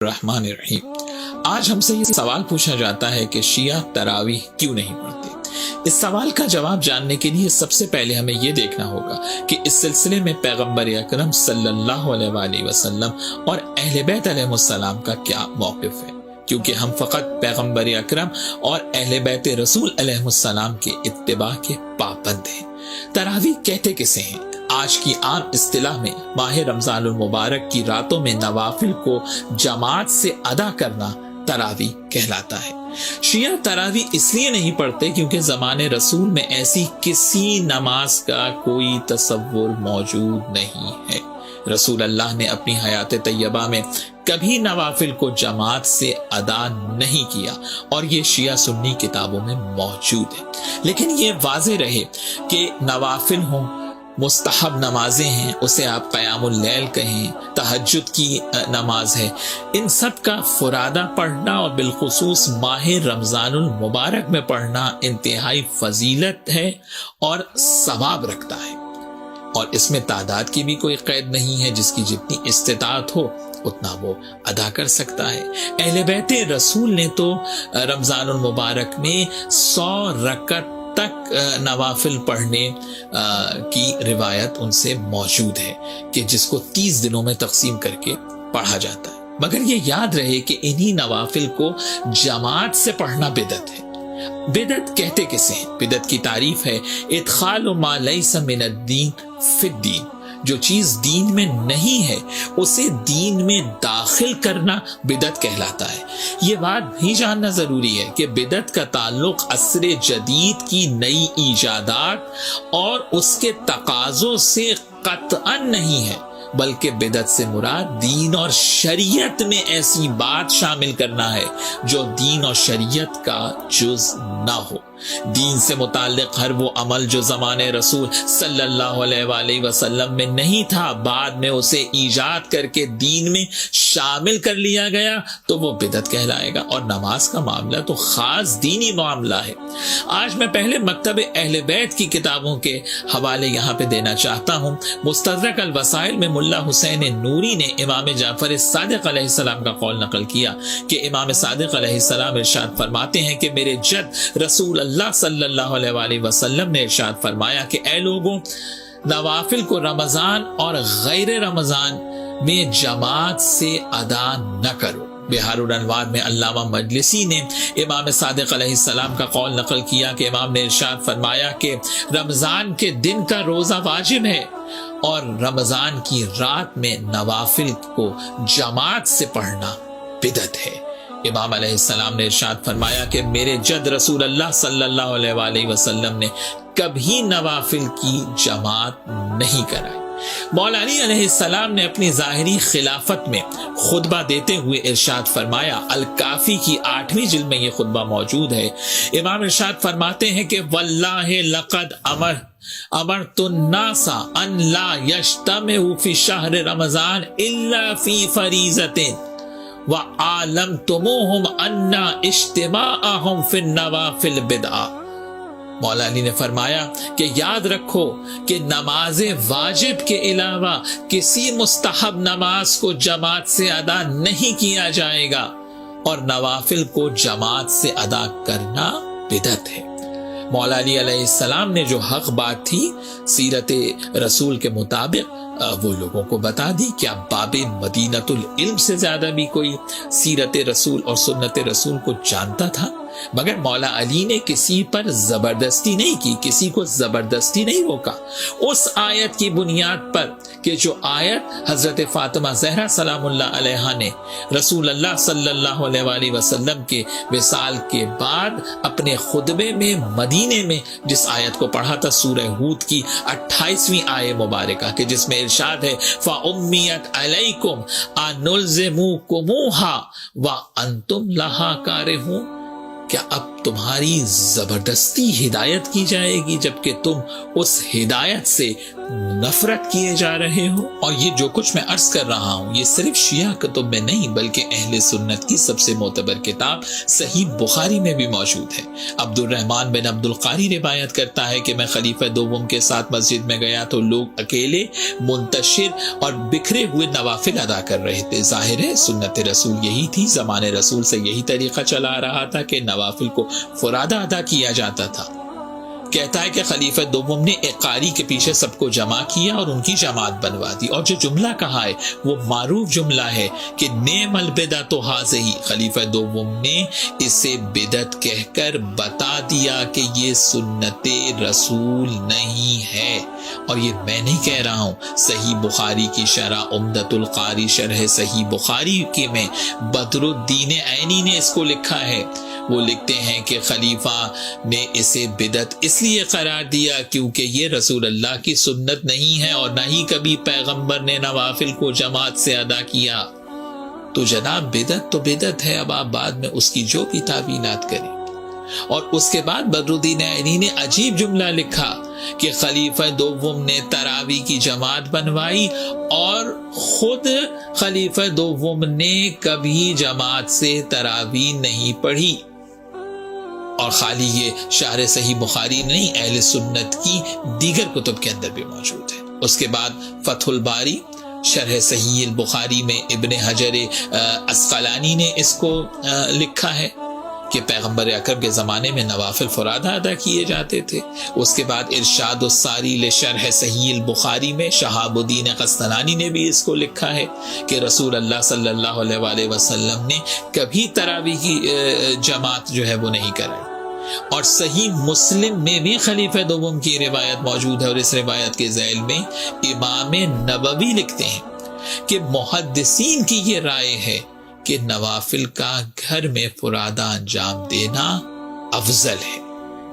الرحمن الرحیم۔ آج ہم سے یہ سوال پوچھا جاتا ہے کہ شیعہ تراویح کیوں نہیں پڑھتے؟ اس سوال کا جواب جاننے کے لیے سب سے پہلے ہمیں یہ دیکھنا ہوگا کہ اس سلسلے میں پیغمبر اکرم صلی اللہ علیہ وآلہ وسلم اور اہل بیت علیہ السلام کا کیا موقف ہے، کیونکہ ہم فقط پیغمبر اکرم اور اہل بیت رسول علیہ السلام کے اتباع کے پابند ہیں۔ تراویح کہتے کسے ہیں؟ آج کی عام اصطلاح میں ماہ رمضان المبارک کی راتوں میں نوافل کو جماعت سے ادا کرنا تراویح کہلاتا ہے۔ شیعہ تراویح اس لیے نہیں پڑھتے کیونکہ زمانے رسول میں ایسی کسی نماز کا کوئی تصور موجود نہیں ہے۔ رسول اللہ نے اپنی حیات طیبہ میں کبھی نوافل کو جماعت سے ادا نہیں کیا اور یہ شیعہ سنی کتابوں میں موجود ہے۔ لیکن یہ واضح رہے کہ نوافل ہوں، مستحب نمازیں ہیں، اسے آپ قیام اللیل کہیں، تہجد کی نماز ہے، ان سب کا فرادہ پڑھنا اور بالخصوص ماہ رمضان المبارک میں پڑھنا انتہائی فضیلت ہے اور ثواب رکھتا ہے، اور اس میں تعداد کی بھی کوئی قید نہیں ہے، جس کی جتنی استطاعت ہو اتنا وہ ادا کر سکتا ہے۔ اہل بیت رسول نے تو رمضان المبارک میں 100 رکعت تک نوافل پڑھنے کی روایت ان سے موجود ہے کہ جس کو 30 دنوں میں تقسیم کر کے پڑھا جاتا ہے۔ مگر یہ یاد رہے کہ انہی نوافل کو جماعت سے پڑھنا بدعت ہے۔ بدعت کہتے کسے ہیں؟ بدعت کی تعریف ہے ادخال ما لیس من الدین فی الدین، جو چیز دین میں نہیں ہے اسے دین میں داخل کرنا بدعت کہلاتا ہے۔ یہ بات بھی جاننا ضروری ہے کہ بدعت کا تعلق عصر جدید کی نئی ایجادات اور اس کے تقاضوں سے قطعاً نہیں ہے، بلکہ بدعت سے مراد دین اور شریعت میں ایسی بات شامل کرنا ہے جو دین اور شریعت کا جز نہ ہو۔ دین سے متعلق ہر وہ عمل جو زمانے رسول صلی اللہ علیہ وآلہ وسلم میں نہیں تھا، بعد میں اسے ایجاد کر کے دین میں شامل کر لیا گیا تو وہ بدعت کہلائے گا، اور نماز کا معاملہ تو خاص دینی معاملہ ہے۔ آج میں پہلے مکتب اہل بیت کی کتابوں کے حوالے یہاں پہ دینا چاہتا ہوں۔ مستدرک الوسائل میں ملا حسین نوری نے امام جعفر صادق علیہ السلام کا قول نقل کیا کہ امام صادق علیہ السلام ارشاد فرماتے ہیں کہ میرے جد رسول اللہ صلی اللہ علیہ وآلہ وسلم نے ارشاد فرمایا کہ اے لوگوں، نوافل کو رمضان اور غیر رمضان میں جماعت سے ادا نہ کرو۔ بہار الانوار میں علامہ مجلسی نے امام صادق علیہ السلام کا قول نقل کیا کہ امام نے ارشاد فرمایا کہ رمضان کے دن کا روزہ واجب ہے اور رمضان کی رات میں نوافل کو جماعت سے پڑھنا بدعت ہے۔ امام علیہ السلام نے ارشاد فرمایا کہ میرے جد رسول اللہ صلی اللہ علیہ وآلہ وسلم نے کبھی نوافل کی جماعت نہیں کرائی۔ مولا علی علیہ السلام نے اپنی ظاہری خلافت میں خطبہ دیتے ہوئے ارشاد فرمایا، الکافی کی 8ویں جلد میں یہ خطبہ موجود ہے۔ امام ارشاد فرماتے ہیں کہ واللہ لقد امرت الناس ان لا یجتمعوا فی شہر رمضان الا فی فریضۃ وعلمتموہم ان اجتماعہم فی النوافل بدعہ۔ مولا علی نے فرمایا کہ یاد رکھو کہ نماز واجب کے علاوہ کسی مستحب نماز کو جماعت سے ادا نہیں کیا جائے گا، اور نوافل کو جماعت سے ادا کرنا بدعت ہے۔ مولا علی علیہ السلام نے جو حق بات تھی سیرت رسول کے مطابق وہ لوگوں کو بتا دی۔ کیا باب مدینۃ العلم سے زیادہ بھی کوئی سیرت رسول اور سنت رسول کو جانتا تھا؟ مگر مولا علی نے کسی پر زبردستی نہیں کی، کسی کو زبردستی نہیں روکا۔ اس آیت کی بنیاد پر کہ جو آیت حضرت فاطمہ زہرا سلام اللہ علیہا نے رسول اللہ صلی اللہ علیہ وآلہ وسلم کے وصال کے بعد اپنے خطبے میں مدینے میں جس آیت کو پڑھا تھا، سورہ ہود کی 28ویں آیت مبارکہ، کہ جس میں ارشاد ہے فَأُمِّيَتْ عَلَيْكُمْ أَنُلْزِمُوكُمُوهَا وَأَنْتُمْ لَهَا كَارِهُونَ۔ کیا اب تمہاری زبردستی ہدایت کی جائے گی جبکہ تم اس ہدایت سے نفرت کیے جا رہے ہو؟ اور یہ جو کچھ میں عرض کر رہا ہوں یہ صرف شیعہ کتب میں نہیں بلکہ اہل سنت کی سب سے معتبر کتاب صحیح بخاری میں بھی موجود ہے۔ عبد الرحمن بن عبد القاری روایت کرتا ہے کہ میں خلیفہ دوم کے ساتھ مسجد میں گیا تو لوگ اکیلے، منتشر اور بکھرے ہوئے نوافل ادا کر رہے تھے۔ ظاہر ہے سنت رسول یہی تھی، زمانے رسول سے یہی طریقہ چلا آ رہا تھا کہ نوافل کو فرادہ ادا کیا جاتا تھا۔ کہتا ہے کہ خلیفہ دوم نے ایک قاری کے پیچھے سب کو جمع کیا اور ان کی جماعت بنوا دی، اور جو جملہ کہا ہے وہ معروف جملہ ہے کہ نعم البدعۃ ھذہ۔ خلیفہ دوم نے اسے بدعت کہہ کر بتا دیا کہ یہ سنت رسول نہیں ہے، اور یہ میں نہیں کہہ رہا ہوں۔ صحیح بخاری کی شرح عمدۃ القاری شرح صحیح بخاری کے میں بدر الدین عینی نے اس کو لکھا ہے۔ وہ لکھتے ہیں کہ خلیفہ نے اسے بدعت اس لیے قرار دیا کیونکہ یہ رسول اللہ کی سنت نہیں ہے اور نہ ہی کبھی پیغمبر نے نوافل کو جماعت سے ادا کیا۔ تو جناب بدعت تو بدعت ہے، اب آپ بعد میں اس کی جو بھی تعویلات کریں۔ اور اس کے بعد بدر الدین عینی نے عجیب جملہ لکھا کہ خلیفہ دوم نے تراویح کی جماعت بنوائی اور خود خلیفہ دوم نے کبھی جماعت سے تراویح نہیں پڑھی۔ اور خالی یہ شرح صحیح بخاری نہیں، اہل سنت کی دیگر کتب کے اندر بھی موجود ہے۔ اس کے بعد فتح الباری شرح صحیح البخاری میں ابن حجر عسقلانی نے اس کو لکھا ہے کہ پیغمبر اکرم کے زمانے میں نوافل فرادہ ادا کیے جاتے تھے۔ اس کے بعد ارشاد الساری لشرح صحیح البخاری میں شہاب الدین قسطلانی نے بھی اس کو لکھا ہے کہ رسول اللہ صلی اللہ علیہ وآلہ وسلم نے کبھی تراویح کی جماعت جو ہے وہ نہیں کرائی۔ اور صحیح مسلم میں بھی خلیفہ دوم کی روایت موجود ہے، اور اس روایت کے ذیل میں امام نووی لکھتے ہیں کہ محدثین کی یہ رائے ہے کہ نوافل کا گھر میں فرادہ انجام دینا افضل ہے۔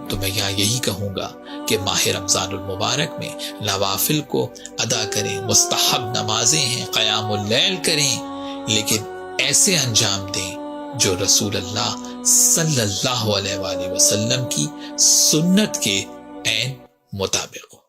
تو میں یہی کہوں گا کہ ماہ رمضان المبارک میں نوافل کو ادا کریں، مستحب نمازیں ہیں، قیام اللیل کریں، لیکن ایسے انجام دیں جو رسول اللہ صلی اللہ علیہ وآلہ وسلم کی سنت کے عین مطابق ہو۔